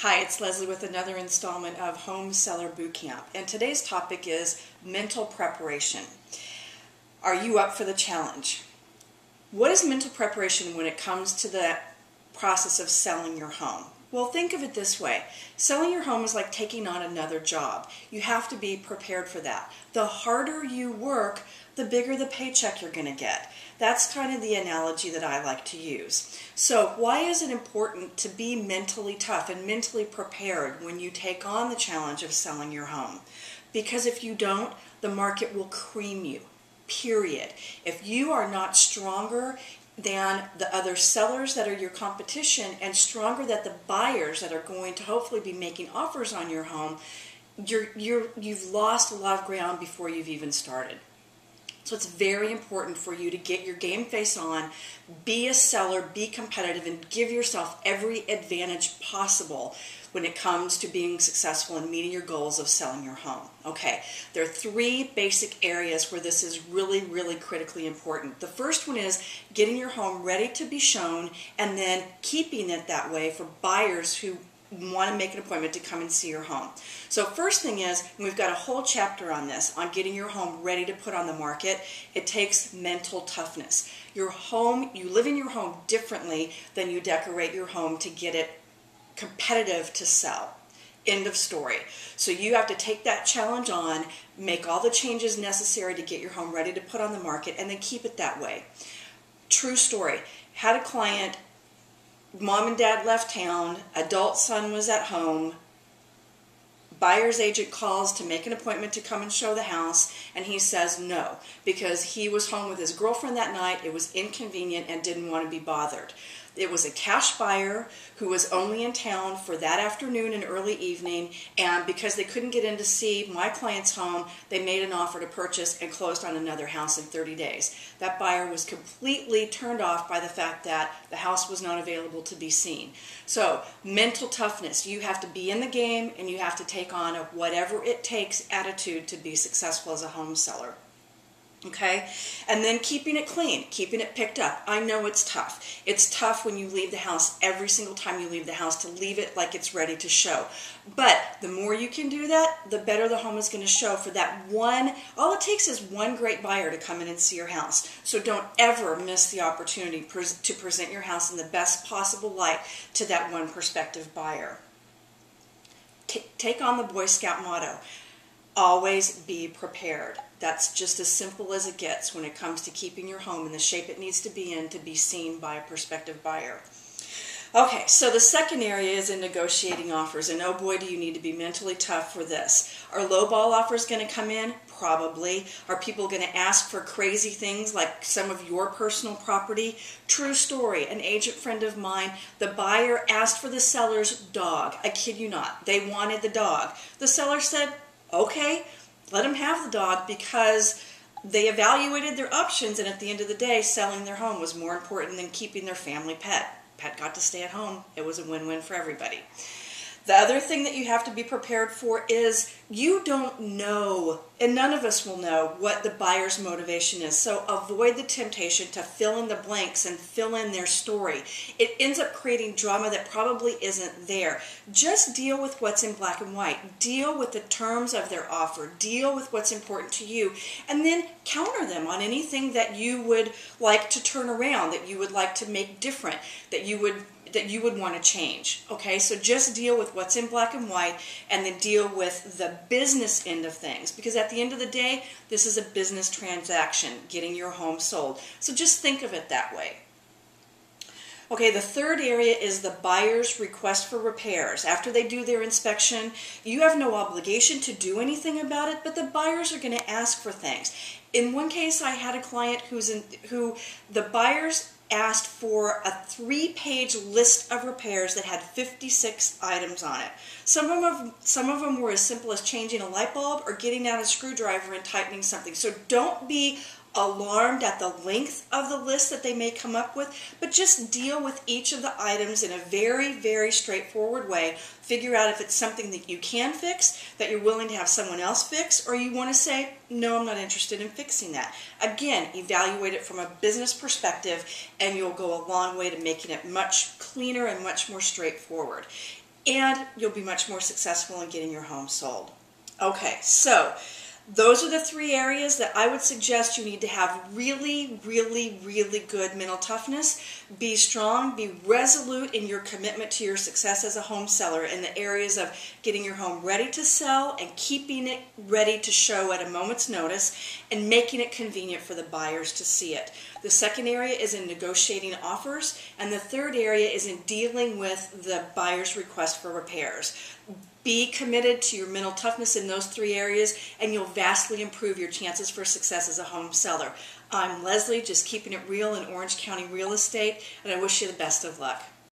Hi, it's Leslie with another installment of Home Seller Bootcamp, and today's topic is mental preparation. Are you up for the challenge? What is mental preparation when it comes to the process of selling your home? Well, think of it this way. Selling your home is like taking on another job. You have to be prepared for that. The harder you work, the bigger the paycheck you're going to get. That's kind of the analogy that I like to use. So why is it important to be mentally tough and mentally prepared when you take on the challenge of selling your home? Because if you don't, the market will cream you, period. If you are not stronger than the other sellers that are your competition and stronger than the buyers that are going to hopefully be making offers on your home, you've lost a lot of ground before you've even started. So it's very important for you to get your game face on, be a seller, be competitive, and give yourself every advantage possible when it comes to being successful and meeting your goals of selling your home. Okay, there are three basic areas where this is really, really critically important. The first one is getting your home ready to be shown and then keeping it that way for buyers who want to make an appointment to come and see your home. So first thing is, and we've got a whole chapter on this, on getting your home ready to put on the market, it takes mental toughness. Your home, you live in your home differently than you decorate your home to get it competitive to sell. End of story. So you have to take that challenge on, make all the changes necessary to get your home ready to put on the market, and then keep it that way. True story. Had a client, mom and dad left town, adult son was at home, buyer's agent calls to make an appointment to come and show the house, and he says no, because he was home with his girlfriend that night, it was inconvenient, and didn't want to be bothered. It was a cash buyer who was only in town for that afternoon and early evening, and because they couldn't get in to see my client's home, they made an offer to purchase and closed on another house in 30 days. That buyer was completely turned off by the fact that the house was not available to be seen. So, mental toughness. You have to be in the game and you have to take on a whatever it takes attitude to be successful as a home seller. Okay, and then keeping it clean, keeping it picked up. I know it's tough. It's tough when you leave the house, every single time you leave the house, to leave it like it's ready to show. But the more you can do that, the better the home is going to show for that one. All it takes is one great buyer to come in and see your house. So don't ever miss the opportunity to present your house in the best possible light to that one prospective buyer. Take on the Boy Scout motto. Always be prepared. That's just as simple as it gets when it comes to keeping your home in the shape it needs to be in to be seen by a prospective buyer. Okay, so the second area is in negotiating offers, and oh boy, do you need to be mentally tough for this. Are lowball offers going to come in? Probably. Are people going to ask for crazy things like some of your personal property? True story. An agent friend of mine, the buyer asked for the seller's dog. I kid you not. They wanted the dog. The seller said, okay, let them have the dog, because they evaluated their options, and at the end of the day, selling their home was more important than keeping their family pet. Pet got to stay at home. It was a win-win for everybody. The other thing that you have to be prepared for is you don't know, and none of us will know, what the buyer's motivation is. So avoid the temptation to fill in the blanks and fill in their story. It ends up creating drama that probably isn't there. Just deal with what's in black and white. Deal with the terms of their offer. Deal with what's important to you. And then counter them on anything that you would like to turn around, that you would like to make different, that you would want to change. Okay, so just deal with what's in black and white, and then deal with the business end of things, because at the end of the day, this is a business transaction, getting your home sold. So just think of it that way. Okay, the third area is the buyer's request for repairs. After they do their inspection, you have no obligation to do anything about it, but the buyers are going to ask for things. In one case, I had a client who the buyers asked for a 3-page list of repairs that had 56 items on it. Some of them were as simple as changing a light bulb or getting out a screwdriver and tightening something. So don't be alarmed at the length of the list that they may come up with, but just deal with each of the items in a very, very straightforward way. Figure out if it's something that you can fix, that you're willing to have someone else fix, or you want to say, no, I'm not interested in fixing that. Again, evaluate it from a business perspective, and you'll go a long way to making it much cleaner and much more straightforward. and you'll be much more successful in getting your home sold. Okay, so those are the 3 areas that I would suggest you need to have really, really, really good mental toughness. Be strong, be resolute in your commitment to your success as a home seller in the areas of getting your home ready to sell and keeping it ready to show at a moment's notice and making it convenient for the buyers to see it. The second area is in negotiating offers, and the third area is in dealing with the buyer's request for repairs. Be committed to your mental toughness in those 3 areas, and you'll vastly improve your chances for success as a home seller. I'm Leslie, just keeping it real in Orange County real estate, and I wish you the best of luck.